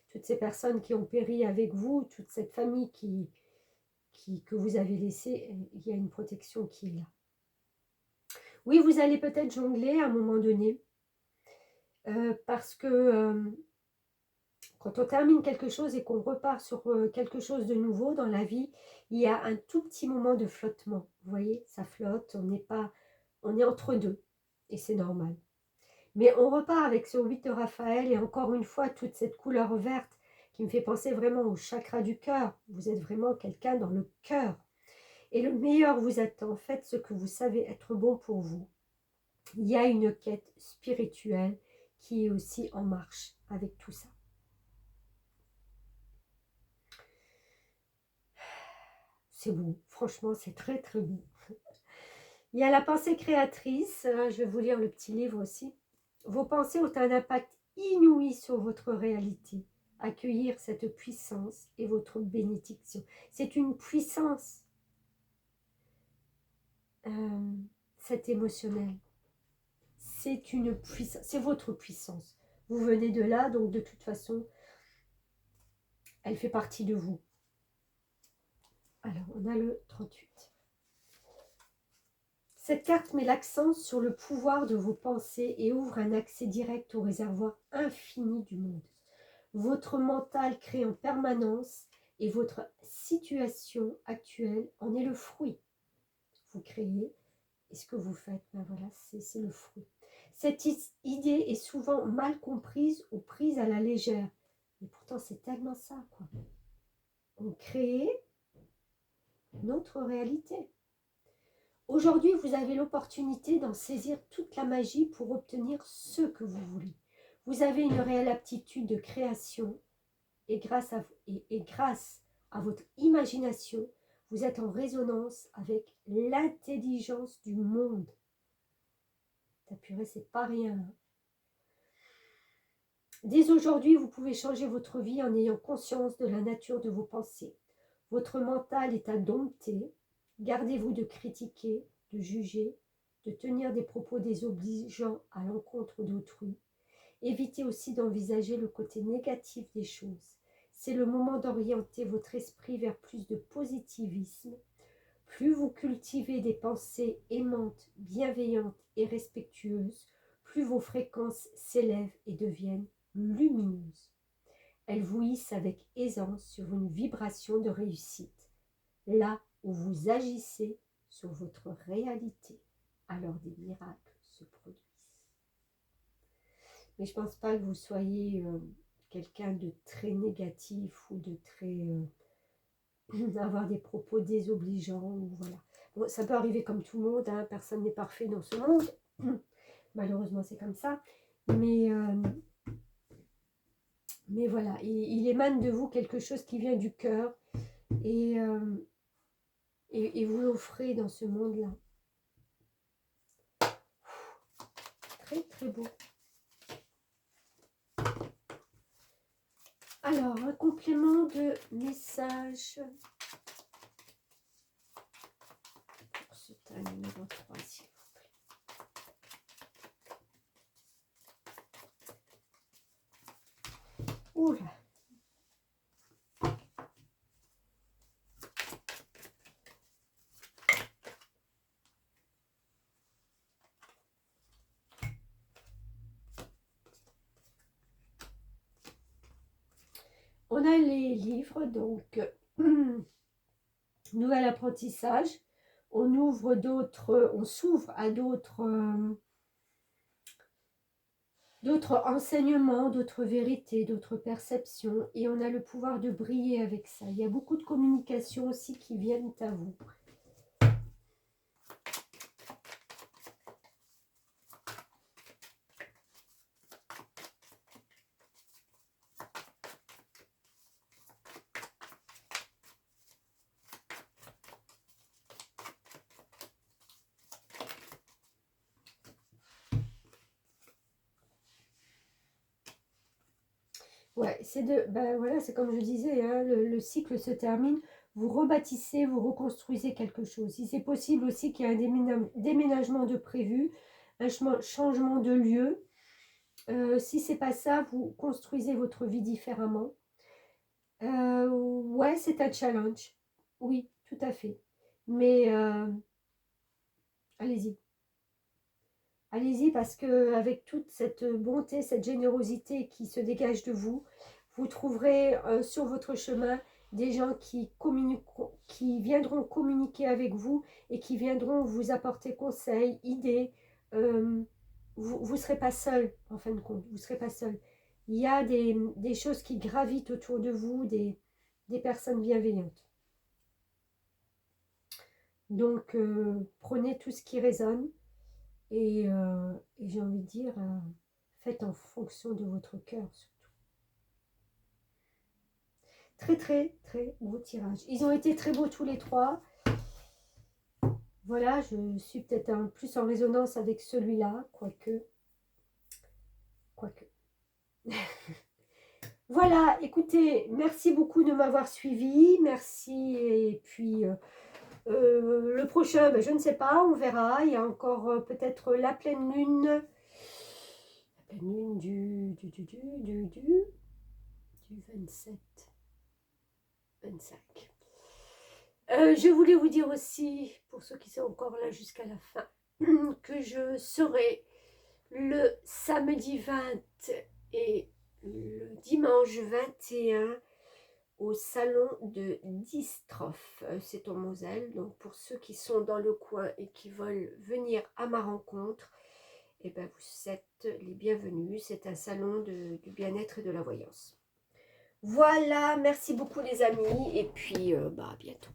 Toutes ces personnes qui ont péri avec vous, toute cette famille que vous avez laissée, il y a une protection qui est là. Oui, vous allez peut-être jongler à un moment donné, parce que quand on termine quelque chose et qu'on repart sur quelque chose de nouveau dans la vie, il y a un tout petit moment de flottement. Vous voyez, ça flotte, on est entre deux, et c'est normal. Mais on repart avec ce 8 de Raphaël et encore une fois, toute cette couleur verte qui me fait penser vraiment au chakra du cœur. Vous êtes vraiment quelqu'un dans le cœur. Et le meilleur vous attend. Faites ce que vous savez être bon pour vous. Il y a une quête spirituelle qui est aussi en marche avec tout ça. C'est beau. Franchement, c'est très très beau. Il y a la pensée créatrice. Je vais vous lire le petit livre aussi. Vos pensées ont un impact inouï sur votre réalité. Accueillir cette puissance est votre bénédiction. C'est une puissance, cet émotionnel. C'est une puissance, c'est votre puissance. Vous venez de là, donc de toute façon, elle fait partie de vous. Alors, on a le 38. Cette carte met l'accent sur le pouvoir de vos pensées et ouvre un accès direct au réservoir infini du monde. Votre mental crée en permanence et votre situation actuelle en est le fruit. Vous créez et ce que vous faites, ben voilà, c'est le fruit. Cette idée est souvent mal comprise ou prise à la légère. Et pourtant, c'est tellement ça, quoi. On crée notre réalité. Aujourd'hui, vous avez l'opportunité d'en saisir toute la magie pour obtenir ce que vous voulez. Vous avez une réelle aptitude de création et grâce à votre imagination, vous êtes en résonance avec l'intelligence du monde. Purée, c'est pas rien. Dès aujourd'hui, vous pouvez changer votre vie en ayant conscience de la nature de vos pensées. Votre mental est à dompter. Gardez-vous de critiquer, de juger, de tenir des propos désobligeants à l'encontre d'autrui. Évitez aussi d'envisager le côté négatif des choses. C'est le moment d'orienter votre esprit vers plus de positivisme. Plus vous cultivez des pensées aimantes, bienveillantes et respectueuses, plus vos fréquences s'élèvent et deviennent lumineuses. Elles vous hissent avec aisance sur une vibration de réussite, là où vous agissez sur votre réalité. Alors des miracles se produisent. Mais je ne pense pas que vous soyez quelqu'un de très négatif ou de très... avoir des propos désobligeants. Ou voilà. Bon, ça peut arriver comme tout le monde, hein, personne n'est parfait dans ce monde. Malheureusement, c'est comme ça. Mais voilà, il émane de vous quelque chose qui vient du cœur et vous l'offrez dans ce monde-là. Très, très beau. Alors, un complément de message pour ce tas numéro 3, s'il vous plaît. Oula. On a les livres, donc nouvel apprentissage. On ouvre d'autres, on s'ouvre à d'autres enseignements, d'autres vérités, d'autres perceptions, et on a le pouvoir de briller avec ça. Il y a beaucoup de communications aussi qui viennent à vous. Ouais, c'est ben voilà, c'est comme je disais, hein, le cycle se termine, vous rebâtissez, vous reconstruisez quelque chose. Si c'est possible aussi qu'il y ait un déménagement de prévu, un changement de lieu. Si c'est pas ça, vous construisez votre vie différemment. Ouais, c'est un challenge. Oui, tout à fait. Mais allez-y. Allez-y parce que avec toute cette bonté, cette générosité qui se dégage de vous, vous trouverez sur votre chemin des gens qui viendront communiquer avec vous et qui viendront vous apporter conseils, idées. Vous ne serez pas seul, en fin de compte. Vous ne serez pas seul. Il y a des choses qui gravitent autour de vous, des personnes bienveillantes. Donc, prenez tout ce qui résonne. Et j'ai envie de dire, faites en fonction de votre cœur surtout. Très très très beau tirage. Ils ont été très beaux tous les trois. Voilà, je suis peut-être un plus en résonance avec celui-là, quoique. Voilà, écoutez, merci beaucoup de m'avoir suivi. Merci. Et puis, le prochain, ben, je ne sais pas, on verra. Il y a encore peut-être la pleine lune. La pleine lune du 27, 25. Je voulais vous dire aussi, pour ceux qui sont encore là jusqu'à la fin, que je serai le samedi 20 et le dimanche 21 au salon de Distrophe. C'est en Moselle, donc pour ceux qui sont dans le coin et qui veulent venir à ma rencontre, eh ben vous êtes les bienvenus. C'est un salon du bien-être et de la voyance. Voilà, merci beaucoup les amis, et puis à bientôt.